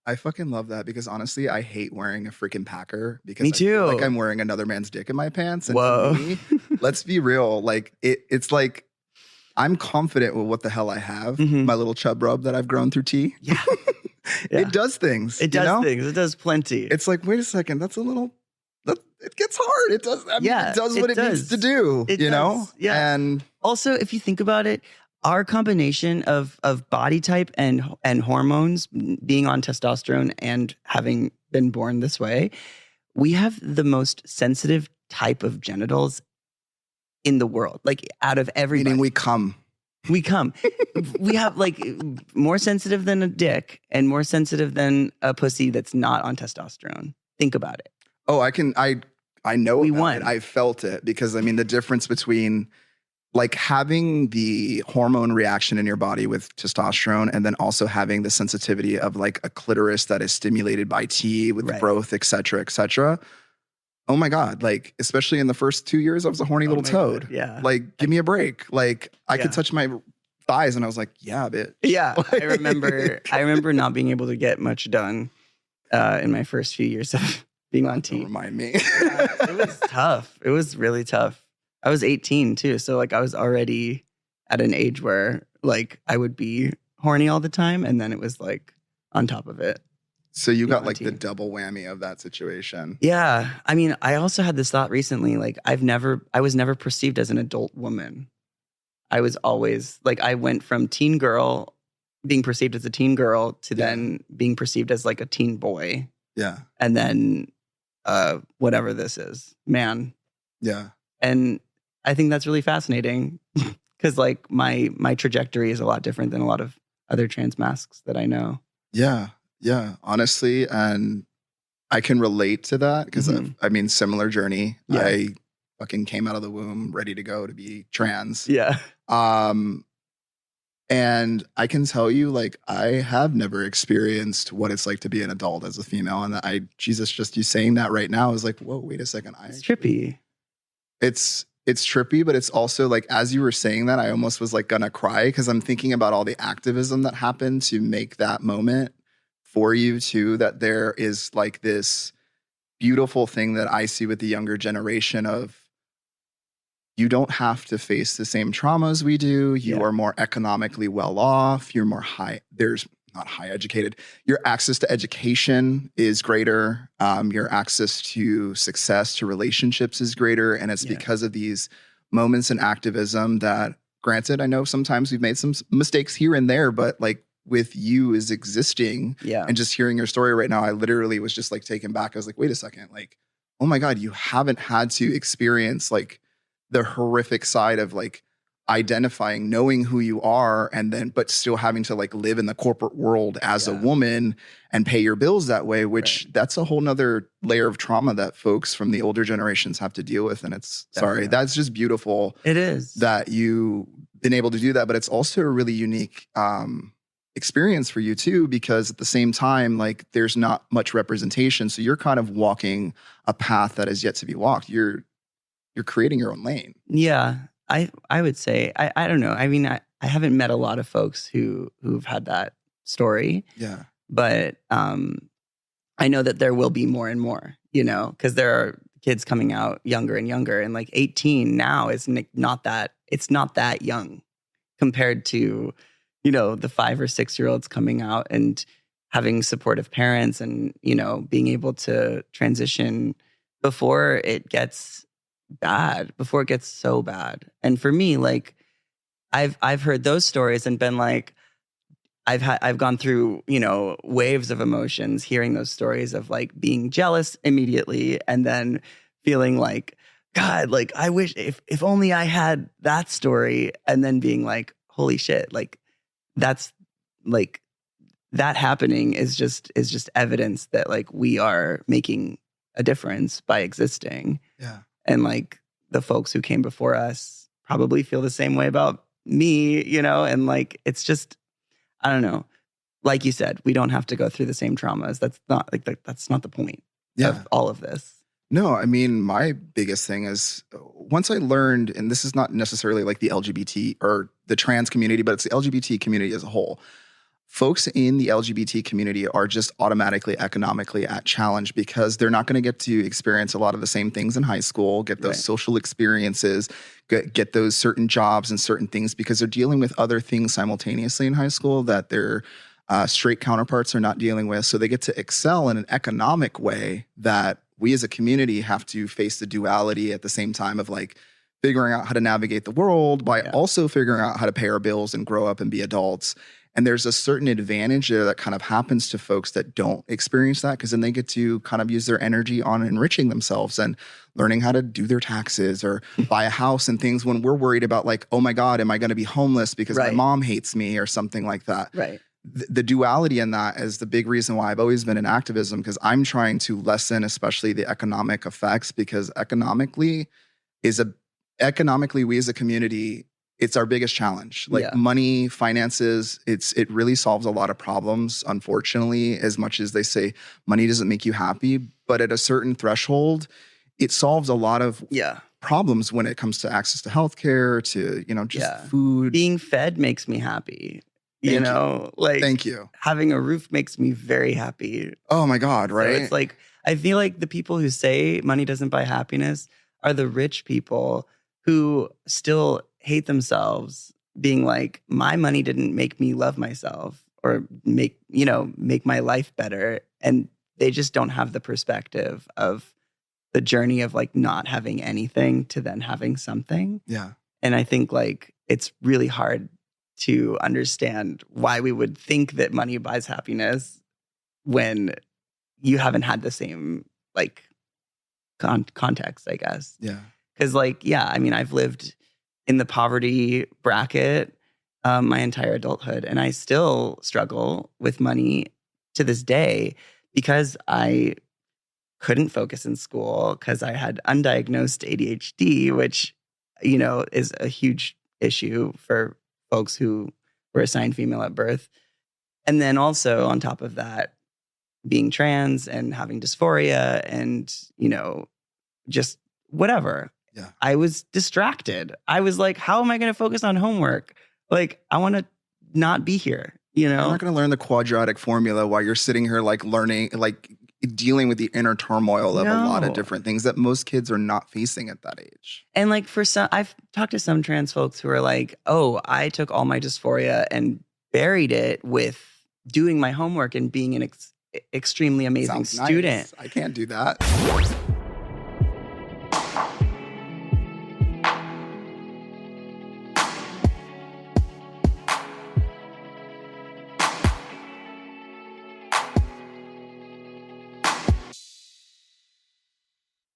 I fucking love that because honestly, I hate wearing a freaking packer because Me I feel like too. I'm wearing another man's dick in my pants. And to Whoa. me, let's be real, like it's like I'm confident with what the hell I have, Mhm. my little chub rub that I've grown through tea. Yeah. It does things. It you does know? things. It does plenty. It's like, wait a second, that's a little. It gets hard. It does. I mean, Yeah, it does it what it needs does. to do. It you know? does, yeah. And Also, if you think about it, our combination of body type and hormones, being on testosterone and having been born this way, we have the most sensitive type of genitals in the world. Like out of everybody. meaning we come. We come. We have like more sensitive than a dick and more sensitive than a pussy that's not on testosterone. Think about it. Oh, I know We about won. it. I felt it because I mean the difference between like having the hormone reaction in your body with testosterone and then also having the sensitivity of like a clitoris that is stimulated by T with Right. growth, et cetera, et cetera. Oh my God. Like, especially in the first 2 years, I was a horny little my toad. God, yeah. Like, give me a break. Like, I Yeah. could touch my thighs and I was like, yeah, bitch. Yeah, Like- I remember not being able to get much done in my first few years of being on Don't T. remind me. Yeah, it was tough. It was really tough. I was 18 too, so like I was already at an age where like I would be horny all the time, and then it was like on top of it. So you got like T. the double whammy of that situation. Yeah, I mean, I also had this thought recently. Like I was never perceived as an adult woman. I was always like, I went from teen girl, being perceived as a teen girl, to then being perceived as like a teen boy. Yeah. And then whatever this is, man. Yeah. And I think that's really fascinating because like my trajectory is a lot different than a lot of other trans masks that I know. Yeah. Yeah. Honestly. And I can relate to that because I mean, similar journey. Yeah. I fucking came out of the womb ready to go to be trans. Yeah. And I can tell you, like, I have never experienced what it's like to be an adult as a female. And Jesus, just you saying that right now is like, whoa, wait a second. It's trippy. It's trippy, but it's also like, as you were saying that, I almost was like gonna cry because I'm thinking about all the activism that happened to make that moment for you too, that there is like this beautiful thing that I see with the younger generation of you don't have to face the same traumas we do. You are more economically well off. You're more there's not high educated. Your access to education is greater. Your access to success, to relationships is greater. And it's because of these moments in activism that, granted, I know sometimes we've made some mistakes here and there, but like with you is existing and just hearing your story right now, I literally was just like taken back. I was like, wait a second, like, oh my God, you haven't had to experience like the horrific side of like identifying, knowing who you are, and then, but still having to like live in the corporate world as a woman and pay your bills that way, which that's a whole nother layer of trauma that folks from the older generations have to deal with. And it's that's just beautiful. It is that you've been able to do that, but it's also a really unique, experience for you too, because at the same time, like there's not much representation. So you're kind of walking a path that is yet to be walked. You're creating your own lane. Yeah. I would say, I don't know. I mean, I haven't met a lot of folks who've had that story. Yeah. But I know that there will be more and more, you know, because there are kids coming out younger and younger, and like 18 now is not that young compared to, you know, the 5 or 6 year olds coming out and having supportive parents and, you know, being able to transition before it gets bad, before it gets so bad. And for me, like I've heard those stories and been like, I've gone through, you know, waves of emotions hearing those stories of like being jealous immediately and then feeling like, God, like I wish if only I had that story, and then being like, holy shit, like that's like that happening is just evidence that like we are making a difference by existing. Yeah. And like the folks who came before us probably feel the same way about me, you know, and like it's just, I don't know. Like you said, we don't have to go through the same traumas. That's not like that's not the point of all of this. No, I mean, my biggest thing is once I learned, and this is not necessarily like the LGBT or the trans community, but it's the LGBT community as a whole. folks in the LGBT community are just automatically economically at challenge because they're not going to get to experience a lot of the same things in high school, get those social experiences, get those certain jobs and certain things because they're dealing with other things simultaneously in high school that their straight counterparts are not dealing with. So they get to excel in an economic way that we as a community have to face the duality at the same time of like figuring out how to navigate the world by also figuring out how to pay our bills and grow up and be adults. And there's a certain advantage there that kind of happens to folks that don't experience that because then they get to kind of use their energy on enriching themselves and learning how to do their taxes or buy a house and things when we're worried about like, oh my God, am I going to be homeless because my mom hates me or something like that. Right. The duality in that is the big reason why I've always been in activism because I'm trying to lessen especially the economic effects because economically we as a community, it's our biggest challenge. Like money, finances, it really solves a lot of problems, unfortunately, as much as they say money doesn't make you happy. But at a certain threshold, it solves a lot of problems when it comes to access to healthcare, to, just food. Being fed makes me happy. Thank you. Having a roof makes me very happy. Oh my God, right? So it's like, I feel like the people who say money doesn't buy happiness are the rich people who still hate themselves, being like, my money didn't make me love myself or make my life better. And they just don't have the perspective of the journey of like not having anything to then having something. Yeah. And I think like it's really hard to understand why we would think that money buys happiness when you haven't had the same like context, I guess. Yeah. Because I've lived in the poverty bracket my entire adulthood, and I still struggle with money to this day because I couldn't focus in school because I had undiagnosed ADHD, which, is a huge issue for folks who were assigned female at birth. And then also on top of that, being trans and having dysphoria and, just whatever. Yeah. I was distracted. I was like, how am I going to focus on homework? Like, I want to not be here, You're not going to learn the quadratic formula while you're sitting here like learning, like dealing with the inner turmoil of a lot of different things that most kids are not facing at that age. And like for some, I've talked to some trans folks who are like, oh, I took all my dysphoria and buried it with doing my homework and being an extremely amazing student. Nice. I can't do that.